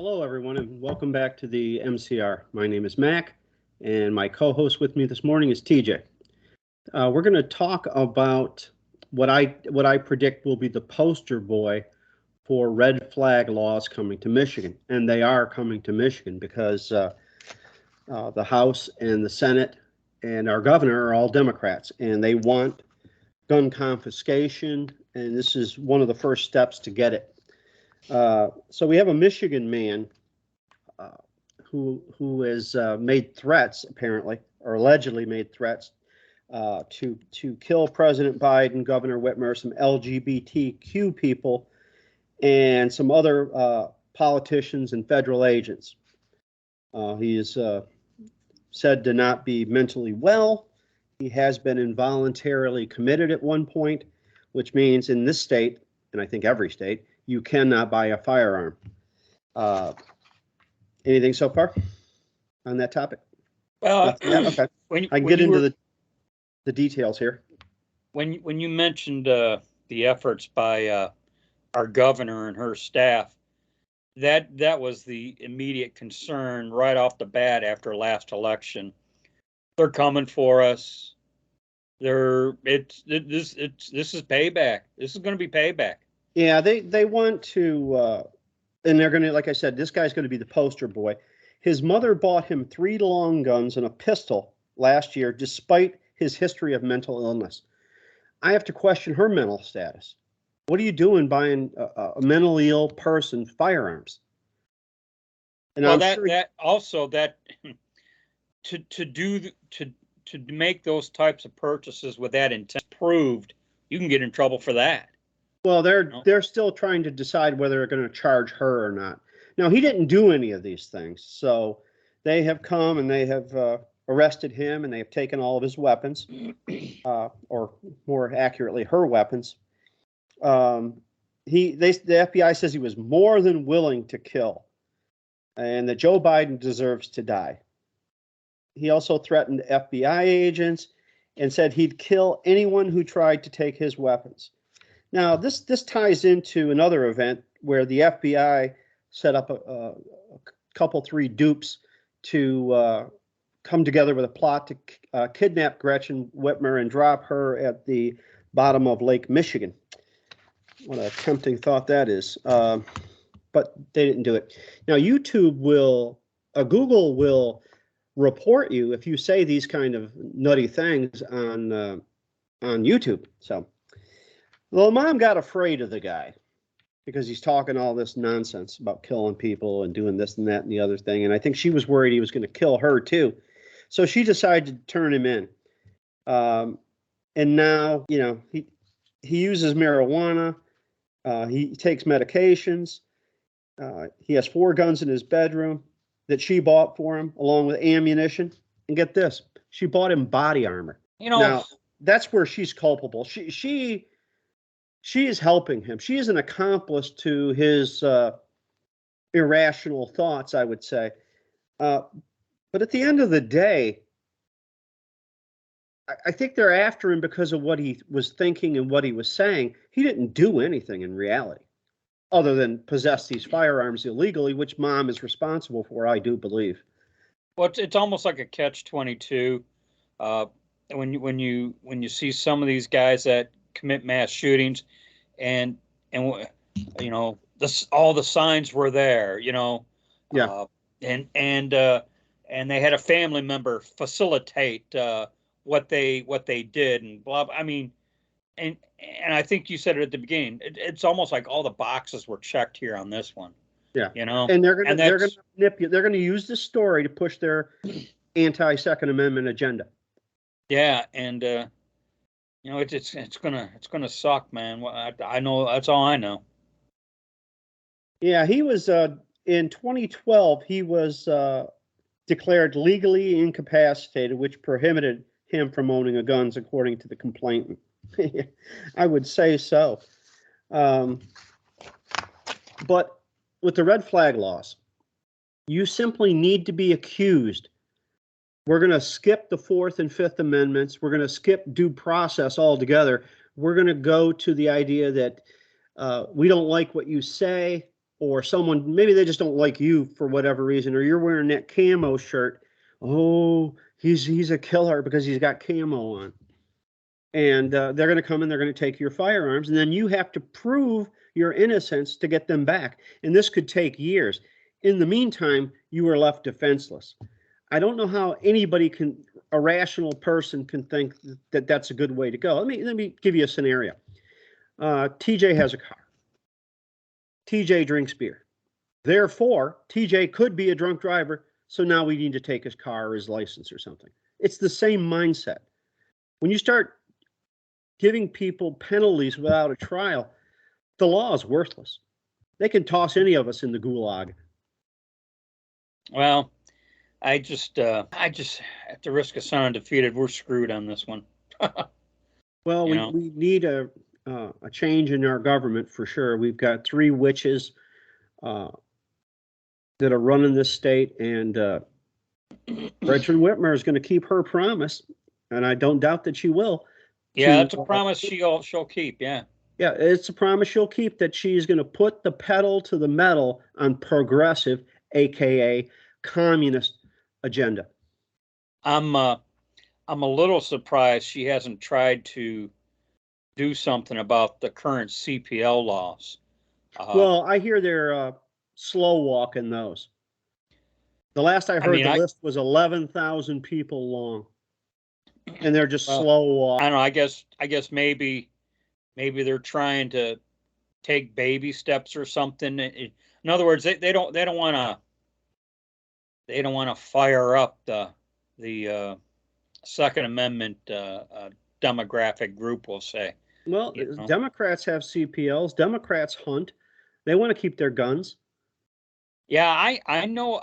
Hello, everyone, and welcome back to the MCR. My name is Mac, and my co-host with me this morning is TJ. We're going to talk about what I predict will be the poster boy for red flag laws coming to Michigan, and they are coming to Michigan because the House and the Senate and our governor are all Democrats, and they want gun confiscation, and this is one of the first steps to get it. So we have a Michigan man who has made threats, apparently, or allegedly made threats to kill President Biden, Governor Whitmer, some LGBTQ people, and some other politicians and federal agents. He is said to not be mentally well. He has been involuntarily committed at one point, which means in this state, and I think every state, you cannot buy a firearm. Anything so far on that topic? Well, okay. I can get into the details here. When you mentioned the efforts by our governor and her staff, that was the immediate concern right off the bat after last election. They're coming for us. This is payback. This is going to be payback. Yeah, they want to, and they're going to, like I said, this guy's going to be the poster boy. His mother bought him 3 long guns and a pistol last year, despite his history of mental illness. I have to question her mental status. What are you doing buying a mentally ill person firearms? And well, to make those types of purchases with that intent proved, you can get in trouble for that. Well, they're still trying to decide whether they're going to charge her or not. Now, he didn't do any of these things, so they have come and they have arrested him, and they have taken all of his weapons, or more accurately, her weapons. The FBI says he was more than willing to kill, and that Joe Biden deserves to die. He also threatened FBI agents and said he'd kill anyone who tried to take his weapons. Now, this ties into another event where the FBI set up a couple, 3 dupes to come together with a plot to kidnap Gretchen Whitmer and drop her at the bottom of Lake Michigan. What a tempting thought that is. But they didn't do it. Now, Google will report you if you say these kind of nutty things on YouTube. So, well, mom got afraid of the guy because he's talking all this nonsense about killing people and doing this and that and the other thing. And I think she was worried he was going to kill her too. So she decided to turn him in. And now, he uses marijuana. He takes medications. He has 4 guns in his bedroom that she bought for him, along with ammunition. And get this, she bought him body armor. Now, that's where she's culpable. She is helping him. She is an accomplice to his irrational thoughts, I would say. But at the end of the day, I think they're after him because of what he was thinking and what he was saying. He didn't do anything in reality, other than possess these firearms illegally, which mom is responsible for, I do believe. Well, it's almost like a catch-22. When you see some of these guys that commit mass shootings, and all the signs were there, Yeah. And they had a family member facilitate what they did, and blah. I mean, and I think you said it at the beginning. It's almost like all the boxes were checked here on this one. Yeah. And they're going to manipulate. They're going to use this story to push their anti-Second Amendment agenda. Yeah, and it's gonna suck, man. I know, that's all I know. Yeah, he was in 2012. He was declared legally incapacitated, which prohibited him from owning a guns, according to the complainant. I would say so. But with the red flag laws, you simply need to be accused. We're going to skip the 4th and 5th Amendments. We're going to skip due process altogether. We're going to go to the idea that we don't like what you say. or someone, maybe they just don't like you for whatever reason, or you're wearing that camo shirt. Oh, he's a killer because he's got camo on. And they're going to come and they're going to take your firearms, and then you have to prove your innocence to get them back. And this could take years. In the meantime, you are left defenseless. I don't know how anybody a rational person can think that that's a good way to go. Let me give you a scenario. TJ has a car. TJ drinks beer. Therefore, TJ could be a drunk driver, so now we need to take his car or his license or something. It's the same mindset. When you start giving people penalties without a trial, the law is worthless. They can toss any of us in the gulag. Well, I just, at the risk of sounding defeated, we're screwed on this one. Well, we need a change in our government for sure. We've got 3 witches that are running this state, and Gretchen Whitmer is going to keep her promise, and I don't doubt that she will. Yeah, that's a promise she'll keep. Yeah. Yeah, it's a promise she'll keep, that she's going to put the pedal to the metal on progressive, aka communist agenda. I'm a little surprised she hasn't tried to do something about the current CPL laws. Well, I hear they're slow walking those. The last I heard, the list was 11,000 people long, and they're just slow walking. I don't know. I guess maybe they're trying to take baby steps or something. In other words, they don't want to fire up the Second Amendment demographic group, we'll say. Well, Democrats have CPLs. Democrats hunt. They want to keep their guns. Yeah, I know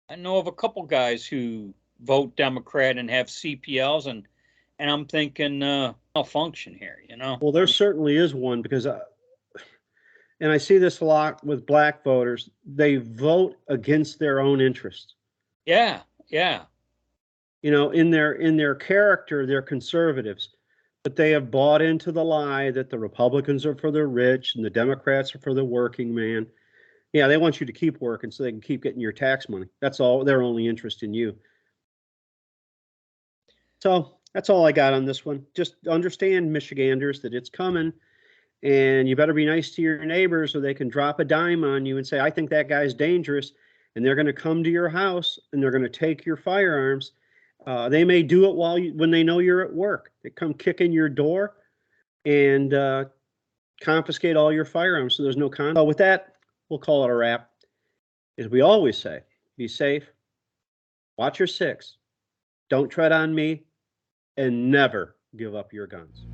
of a couple guys who vote Democrat and have CPLs, and I'm thinking malfunction here, Well, there certainly is one, because and I see this a lot with black voters. They vote against their own interests. Yeah. In their character, they're conservatives, but they have bought into the lie that the Republicans are for the rich and the Democrats are for the working man. Yeah, they want you to keep working so they can keep getting your tax money. That's all, their only interest in you. So that's all I got on this one. Just understand, Michiganders, that it's coming, and you better be nice to your neighbors so they can drop a dime on you and say, I think that guy's dangerous, and they're going to come to your house and they're going to take your firearms. They may do it when they know you're at work. They come kick in your door and confiscate all your firearms, so there's no con. With that, we'll call it a wrap. As we always say, be safe, watch your 6, don't tread on me, and never give up your guns.